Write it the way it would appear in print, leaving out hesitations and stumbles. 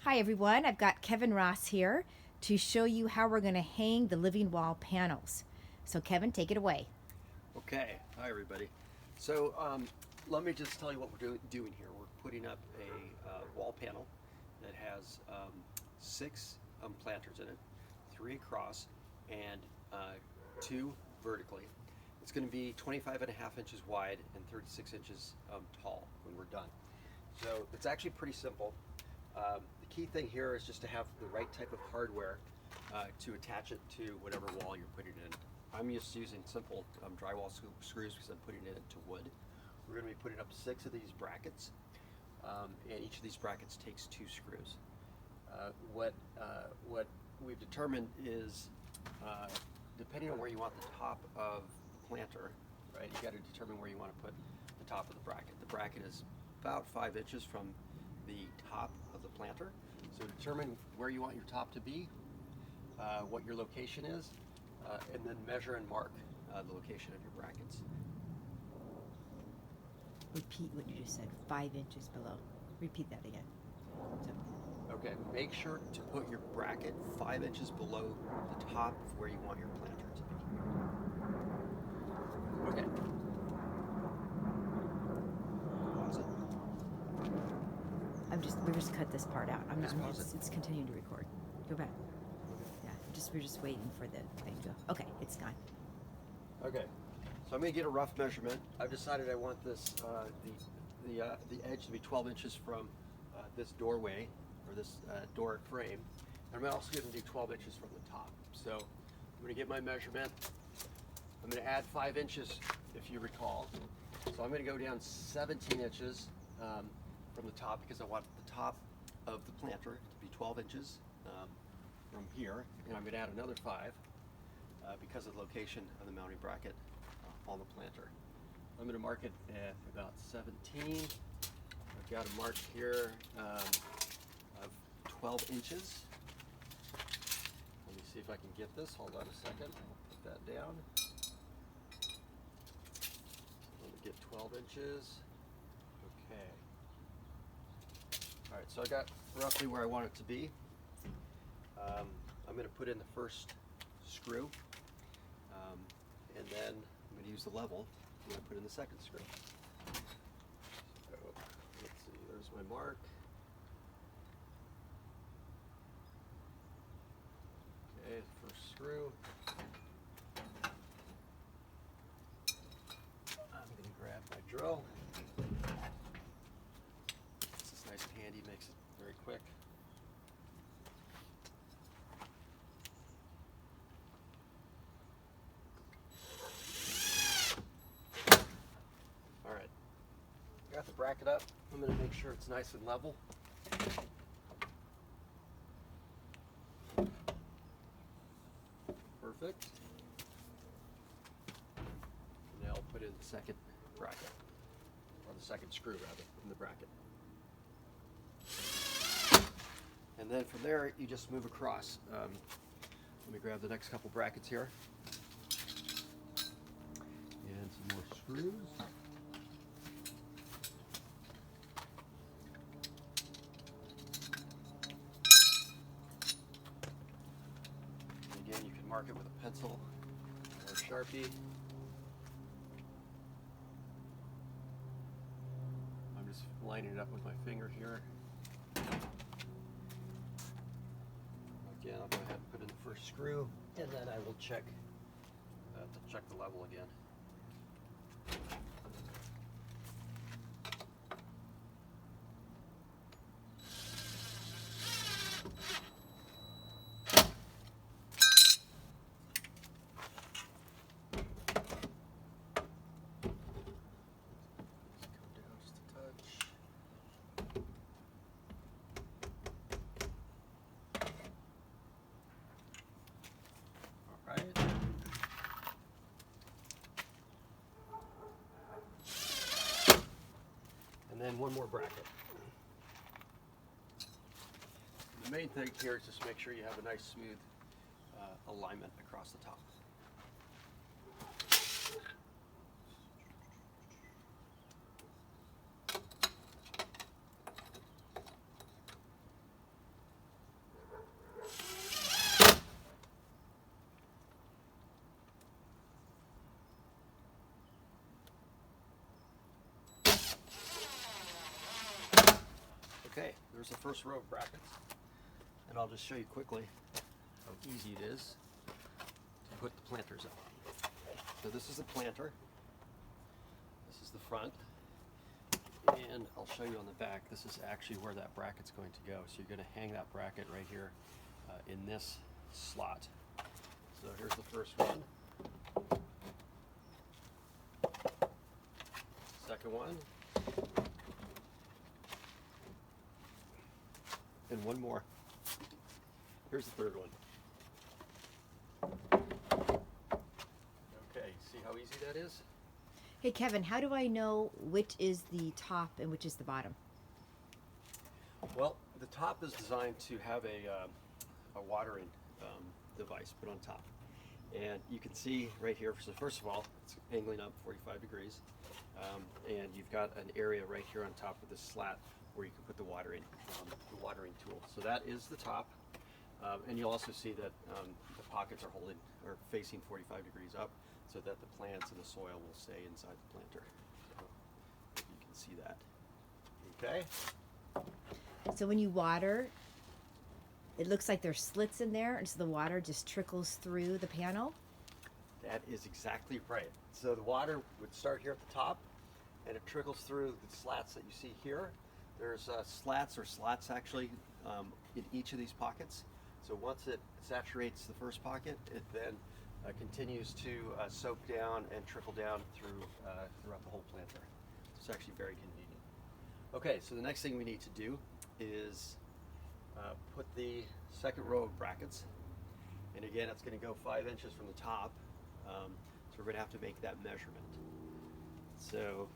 Hi everyone, I've got Kevin Ross here to show you how we're going to hang the living wall panels. So Kevin, take it away. Okay, hi everybody. So let me just tell you what we're doing here. We're putting up a wall panel that has 6 planters in it, 3 across and 2 vertically. It's going to be 25.5 inches wide and 36 inches tall when we're done. So it's actually pretty simple. The key thing here is just to have the right type of hardware to attach it to whatever wall you're putting it in. I'm just using simple drywall screws because I'm putting it into wood. We're going to be putting up 6 of these brackets, and each of these brackets takes 2 screws. What we've determined is, depending on where you want the top of the planter, right? You got to determine where you want to put the top of the bracket. The bracket is about 5 inches from the top of the planter. So determine where you want your top to be, what your location is, and then measure and mark the location of your brackets. Repeat what you just said, 5 inches below. Repeat that again. Okay, make sure to put your bracket 5 inches below the top of where you want your planter to be. Okay. Pause it. We just cut this part out. Just pause it. It's continuing to record. Go back. Yeah, we're just waiting for the thing to go. Okay, it's gone. Okay, so I'm going to get a rough measurement. I've decided I want this the edge to be 12 inches from this doorway or this door frame. And I'm also going to do 12 inches from the top. So I'm going to get my measurement. I'm going to add 5 inches, if you recall. So I'm going to go down 17 inches from the top because I want the top of the planter to be 12 inches from here. And I'm going to add another 5 because of the location of the mounting bracket on the planter. I'm going to mark it at about 17. I've got a mark here of 12 inches. Let me see if I can get this. Hold on a second. I'll put that down. Let me get 12 inches. Okay. All right, so I got roughly where I want it to be. I'm going to put in the first screw, and then I'm going to use the level when I put in the second screw. So let's see, there's my mark. Okay, first screw. I'm going to grab my drill. This is nice and handy, makes it very quick. All right, got the bracket up. I'm going to make sure it's nice and level. Perfect. Now I'll put in the second bracket, or the second screw rather, in the bracket. And then from there, you just move across. Let me grab the next couple brackets here. And some more screws. And again, you can mark it with a pencil or a Sharpie. I'm just lining it up with my finger here. Again, I'll go ahead and put in the first screw, and then I will check the level again. Come down just a touch. All right. And then one more bracket. The main thing here is just make sure you have a nice smooth alignment across the top. Okay, there's the first row of brackets, and I'll just show you quickly how easy it is to put the planters up. So this is the planter, this is the front, and I'll show you on the back. This is actually where that bracket's going to go. So you're going to hang that bracket right here in this slot. So here's the first one. Second one. And one more. Here's the third one. Okay, see how easy that is? Hey, Kevin, how do I know which is the top and which is the bottom? Well, the top is designed to have a watering device put on top. And you can see right here, so first of all, it's angling up 45 degrees. And you've got an area right here on top of this slat where you can put the watering tool. So that is the top. And you'll also see that the pockets are facing 45 degrees up so that the plants and the soil will stay inside the planter. So if you can see that. Okay. So when you water, it looks like there's slits in there, and so the water just trickles through the panel. That is exactly right. So the water would start here at the top, and it trickles through the slats that you see here. There's slats or slots actually in each of these pockets. So once it saturates the first pocket, it then continues to soak down and trickle down throughout the whole planter. It's actually very convenient. Okay, so the next thing we need to do is put the second row of brackets. And again, it's going to go 5 inches from the top. So we're going to have to make that measurement. So